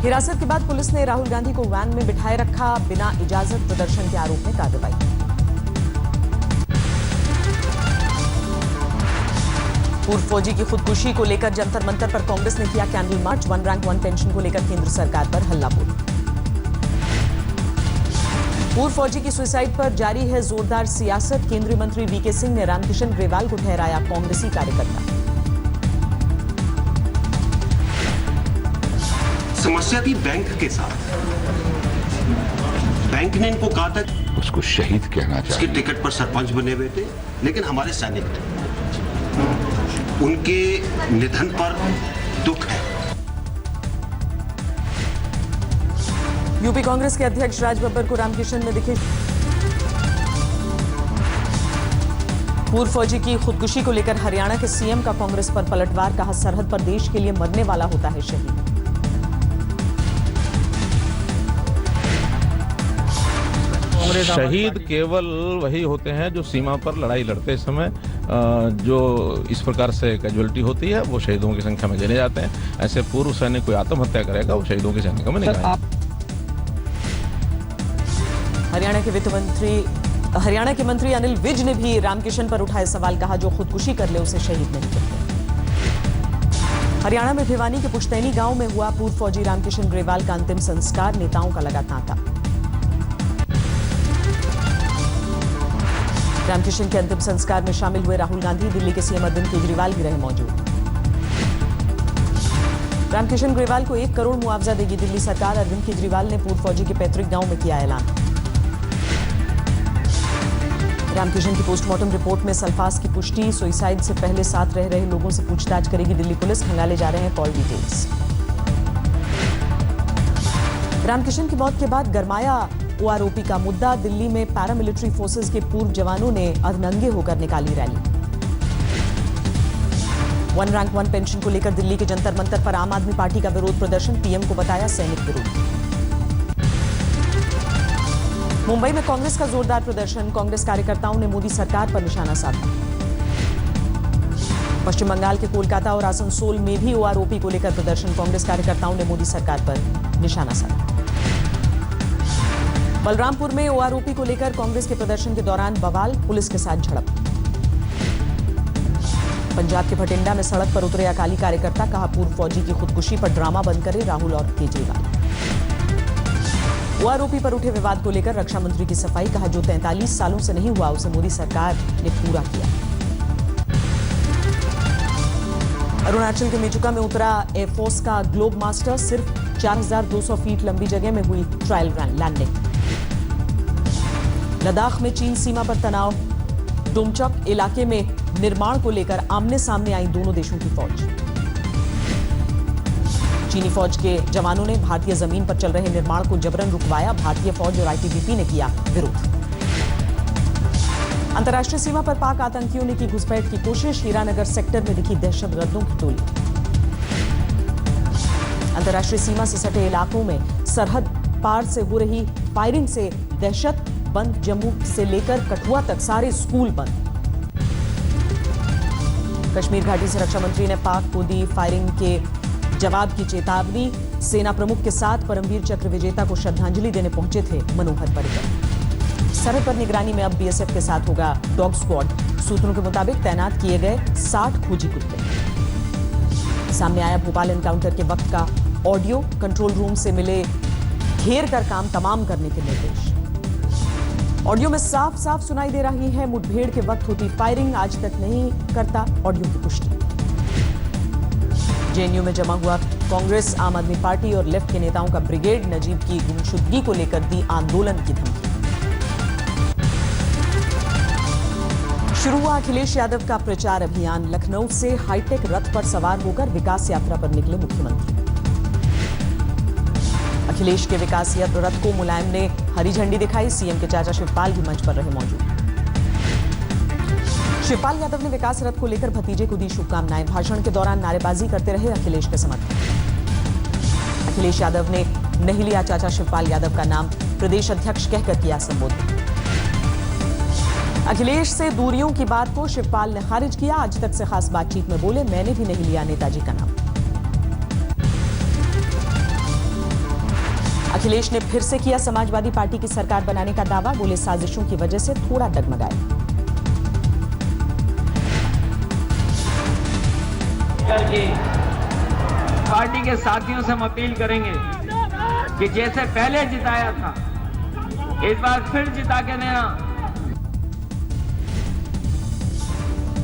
हिरासत के बाद पुलिस ने राहुल गांधी को वैन में बिठाए रखा, बिना इजाजत प्रदर्शन के आरोप में कार्रवाई। पूर्व फौजी की खुदकुशी को लेकर जंतर मंतर पर कांग्रेस ने किया कैंडल मार्च। 1 रैंक 1 पेंशन को लेकर केंद्र सरकार पर हल्ला बोल। पूर्व फौजी की सुसाइड पर जारी है जोरदार सियासत। केंद्रीय मंत्री वीके सिंह ने रामकिशन ग्रेवाल को ठहराया कांग्रेसी कार्यकर्ता। समस्या थी बैंक के साथ। बैंक ने इनको कहा था उसको शहीद कहना चाहिए। उसके टिकट पर सरपंच बने हुए थे, लेकिन हमारे सैनिक थे। उनके निधन पर दुख है। यूपी कांग्रेस के अध्यक्ष राज बब्बर को रामकिशन में दिखे। पूर्व फौजी की खुदकुशी को लेकर हरियाणा के सीएम का कांग्रेस पर पलटवार। कहा, सरहद पर देश के लिए मरने वाला होता है शहीद। शहीद केवल वही होते हैं जो सीमा पर लड़ाई लड़ते समय जो इस प्रकार से कैजुअलिटी होती है, वो शहीदों की संख्या में गिने जाते हैं। ऐसे पूर्व सैनिक कोई आत्महत्या करेगा, वो शहीदों की संख्या में नहीं आएगा। हरियाणा के मंत्री अनिल विज ने भी रामकिशन पर उठाए सवाल। कहा, जो खुदकुशी कर ले उसे शहीद नहीं करते। हरियाणा में भिवानी के पुश्तैनी गांव में हुआ पूर्व फौजी रामकिशन ग्रेवाल का अंतिम संस्कार। नेताओं का लगा तांता। रामकिशन के अंतिम संस्कार में शामिल हुए राहुल गांधी, दिल्ली के सीएम अरविंद केजरीवाल भी रहे मौजूद। रामकिशन ग्रेवाल को 1 करोड़ मुआवजा देगी दिल्ली सरकार। अरविंद केजरीवाल ने पूर्व फौजी के पैतृक गांव में किया ऐलान। रामकिशन की पोस्टमार्टम रिपोर्ट में सल्फास की पुष्टि। सुसाइड से पहले साथ रह रहे लोगों से पूछताछ करेगी दिल्ली पुलिस। खंगाले जा रहे हैं कॉल डिटेल्स। रामकिशन की मौत के बाद गरमाया ओआरओपी का मुद्दा। दिल्ली में पैरामिलिट्री फोर्सेस के पूर्व जवानों ने अधनंगे होकर निकाली रैली। 1 रैंक 1 पेंशन को लेकर दिल्ली के जंतर मंतर पर आम आदमी पार्टी का विरोध प्रदर्शन। पीएम को बताया सैनिक विरोधी। मुंबई में कांग्रेस का जोरदार प्रदर्शन। कांग्रेस कार्यकर्ताओं ने मोदी सरकार पर निशाना साधा। पश्चिम बंगाल के कोलकाता और आसनसोल में भी ओआरओपी को लेकर प्रदर्शन। कांग्रेस कार्यकर्ताओं ने मोदी सरकार पर निशाना साधा। बलरामपुर में ओआरओपी को लेकर कांग्रेस के प्रदर्शन के दौरान बवाल, पुलिस के साथ झड़प। पंजाब के भटिंडा में सड़क पर उतरे अकाली कार्यकर्ता। कहा, पूर्व फौजी की खुदकुशी पर ड्रामा बंद करे राहुल और केजरीवाल। ओआरओपी पर उठे विवाद को लेकर रक्षा मंत्री की सफाई। कहा, जो 43 सालों से नहीं हुआ उसे मोदी सरकार ने पूरा किया। अरुणाचल के मेचुका में उतरा एयरफोर्स का ग्लोब मास्टर। सिर्फ 4200 फीट लंबी जगह में हुई ट्रायल लैंडिंग। लद्दाख में चीन सीमा पर तनाव। डोमचक इलाके में निर्माण को लेकर आमने सामने आई दोनों देशों की फौज। चीनी फौज के जवानों ने भारतीय जमीन पर चल रहे निर्माण को जबरन रुकवाया। भारतीय फौज और आईटीबीपी ने किया विरोध। अंतर्राष्ट्रीय सीमा पर पाक आतंकियों ने की घुसपैठ की कोशिश। हीरानगर सेक्टर में दिखी दहशतगर्दों की टोली। अंतर्राष्ट्रीय सीमा से सटे इलाकों में सरहद पार से हो रही फायरिंग से दहशत। बंद जम्मू से लेकर कठुआ तक सारे स्कूल बंद। कश्मीर घाटी से रक्षा मंत्री ने पाक को दी फायरिंग के जवाब की चेतावनी। सेना प्रमुख के साथ परमवीर चक्र विजेता को श्रद्धांजलि देने पहुंचे थे मनोहर पर्रिकर। सरहद पर निगरानी में अब बीएसएफ के साथ होगा डॉग स्क्वाड। सूत्रों के मुताबिक तैनात किए गए 60 खोजी कुत्ते। सामने आया भोपाल एनकाउंटर के वक्त का ऑडियो। कंट्रोल रूम से मिले घेर कर काम तमाम करने के निर्देश। ऑडियो में साफ साफ सुनाई दे रही है मुठभेड़ के वक्त होती फायरिंग। आज तक नहीं करता ऑडियो की पुष्टि। जेएनयू में जमा हुआ कांग्रेस, आम आदमी पार्टी और लेफ्ट के नेताओं का ब्रिगेड। नजीब की गुमशुदगी को लेकर दी आंदोलन की धमकी। शुरू हुआ अखिलेश यादव का प्रचार अभियान। लखनऊ से हाईटेक रथ पर सवार होकर विकास यात्रा पर निकले मुख्यमंत्री। अखिलेश के विकास रथ को मुलायम ने हरी झंडी दिखाई। सीएम के चाचा शिवपाल भी मंच पर रहे मौजूद। शिवपाल यादव ने विकास रथ को लेकर भतीजे को दी शुभकामनाएं। भाषण के दौरान नारेबाजी करते रहे अखिलेश के समर्थक। अखिलेश यादव ने नहीं लिया चाचा शिवपाल यादव का नाम। प्रदेश अध्यक्ष कहकर किया संबोधित। अखिलेश से दूरियों की बात को शिवपाल ने खारिज किया। आज तक से खास बातचीत में बोले, मैंने भी नहीं लिया नेताजी का नाम। अखिलेश ने फिर से किया समाजवादी पार्टी की सरकार बनाने का दावा, बोले साजिशों की वजह से थोड़ा डगमगाए। करके पार्टी के साथियों से हम अपील करेंगे कि जैसे पहले जिताया था इस बार फिर जिता के देना।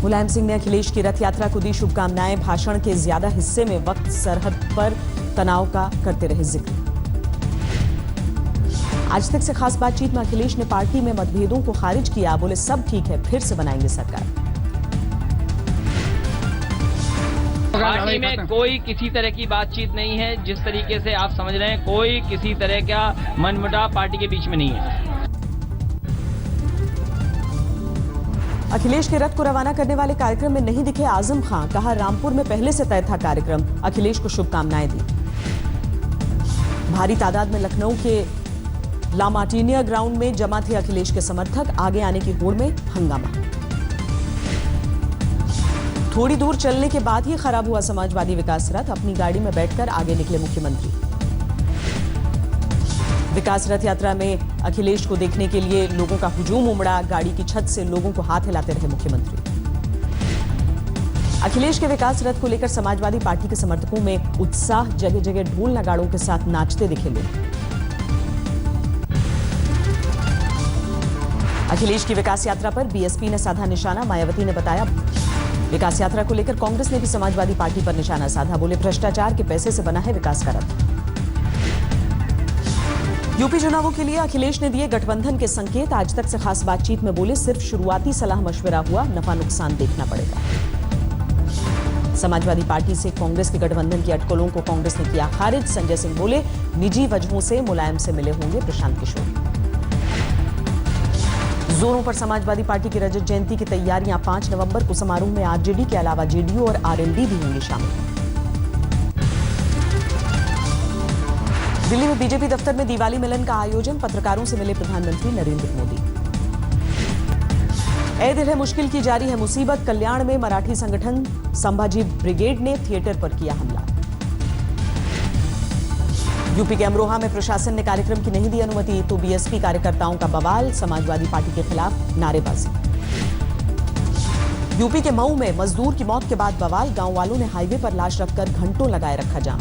मुलायम सिंह ने अखिलेश की रथ यात्रा को दी शुभकामनाएं, भाषण के ज्यादा हिस्से में वक्त सरहद पर तनाव का करते रहे जिक्र। आज तक से खास बातचीत में अखिलेश ने पार्टी में मतभेदों को खारिज किया, बोले सब ठीक है, फिर से बनाएंगे सरकार। पार्टी में कोई किसी तरह की बातचीत नहीं है, जिस तरीके से आप समझ रहे हैं, कोई किसी तरह का मनमुटाव पार्टी के बीच में नहीं है। अखिलेश के रथ को रवाना करने वाले कार्यक्रम में नहीं दिखे आजम खान, कहा रामपुर में पहले से तय था कार्यक्रम, अखिलेश को शुभकामनाएं दी। भारी तादाद में लखनऊ के लामार्टिनिया ग्राउंड में जमा थे अखिलेश के समर्थक, आगे आने की होड़ में हंगामा। थोड़ी दूर चलने के बाद ही खराब हुआ समाजवादी विकास रथ, अपनी गाड़ी में बैठकर आगे निकले मुख्यमंत्री। विकास रथ यात्रा में अखिलेश को देखने के लिए लोगों का हुजूम उमड़ा, गाड़ी की छत से लोगों को हाथ हिलाते रहे मुख्यमंत्री। अखिलेश के विकास रथ को लेकर समाजवादी पार्टी के समर्थकों में उत्साह, जगह जगह ढोल नगाड़ों के साथ नाचते दिखे लोग। अखिलेश की विकास यात्रा पर बीएसपी ने साधा निशाना, मायावती ने बताया विकास यात्रा को लेकर कांग्रेस ने भी समाजवादी पार्टी पर निशाना साधा, बोले भ्रष्टाचार के पैसे से बना है विकास का रथ। यूपी चुनावों के लिए अखिलेश ने दिए गठबंधन के संकेत, आज तक से खास बातचीत में बोले सिर्फ शुरुआती सलाह मशवरा हुआ, नफा नुकसान देखना पड़ेगा। समाजवादी पार्टी से कांग्रेस के गठबंधन की अटकलों को कांग्रेस ने किया खारिज, संजय सिंह बोले निजी वजहों से मुलायम से मिले होंगे प्रशांत किशोर। जोरों पर समाजवादी पार्टी की रजत जयंती की तैयारियां, 5 नवंबर को समारोह में आरजेडी के अलावा जेडीयू और आरएलडी भी होंगे शामिल। दिल्ली में बीजेपी दफ्तर में दिवाली मिलन का आयोजन, पत्रकारों से मिले प्रधानमंत्री नरेंद्र मोदी। ए दिल है मुश्किल की जारी है मुसीबत, कल्याण में मराठी संगठन संभाजी ब्रिगेड ने थिएटर पर किया हमला। यूपी के अमरोहा में प्रशासन ने कार्यक्रम की नहीं दी अनुमति, तो बीएसपी कार्यकर्ताओं का बवाल, समाजवादी पार्टी के खिलाफ नारेबाजी। यूपी के मऊ में मजदूर की मौत के बाद बवाल, गांव वालों ने हाईवे पर लाश रखकर घंटों लगाए रखा जाम।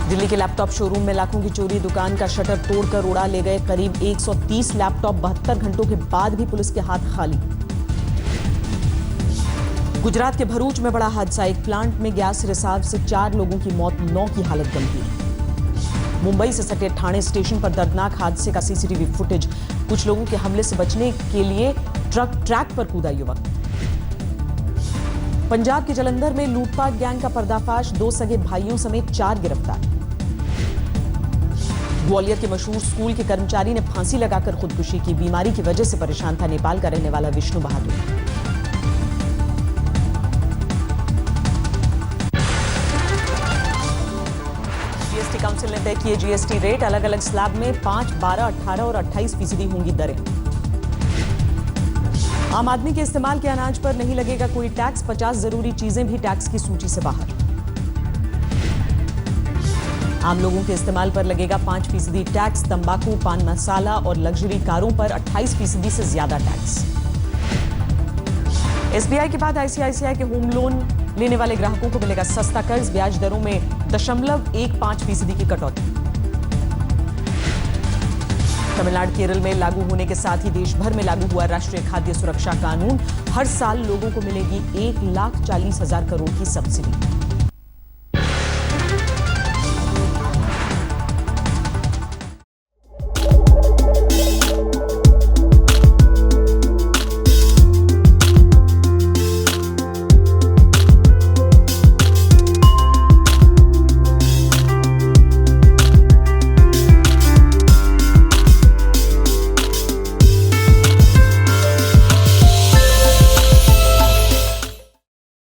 दिल्ली के लैपटॉप शोरूम में लाखों की चोरी, दुकान का शटर तोड़कर उड़ा ले गए करीब 130 लैपटॉप, 72 घंटों के बाद भी पुलिस के हाथ खाली। गुजरात के भरूच में बड़ा हादसा, एक प्लांट में गैस रिसाव से 4 लोगों की मौत, 9 की हालत गंभीर। मुंबई से सटे ठाणे स्टेशन पर दर्दनाक हादसे का सीसीटीवी फुटेज, कुछ लोगों के हमले से बचने के लिए ट्रैक पर कूदा युवक। पंजाब के जलंधर में लूटपाट गैंग का पर्दाफाश, 2 सगे भाइयों समेत 4 गिरफ्तार। ग्वालियर के मशहूर स्कूल के कर्मचारी ने फांसी लगाकर खुदकुशी की, बीमारी की वजह से परेशान था नेपाल का रहने वाला विष्णु बहादुर। जीएसटी काउंसिल ने तय किए जीएसटी रेट, अलग अलग स्लैब में 5, 12, 18 और 28% होंगी दरें। आम आदमी के इस्तेमाल के अनाज पर नहीं लगेगा कोई टैक्स, 50 जरूरी चीजें भी टैक्स की सूची से बाहर। आम लोगों के इस्तेमाल पर लगेगा 5% टैक्स, तंबाकू, पान मसाला और लग्जरी कारों पर 28% से ज्यादा टैक्स। एसबीआई के बाद आईसीआईसीआई के होम लोन लेने वाले ग्राहकों को मिलेगा सस्ता कर्ज, ब्याज दरों में 0.15% की कटौती। तमिलनाडु केरल में लागू होने के साथ ही देश भर में लागू हुआ राष्ट्रीय खाद्य सुरक्षा कानून, हर साल लोगों को मिलेगी 1,40,000 करोड़ की सब्सिडी।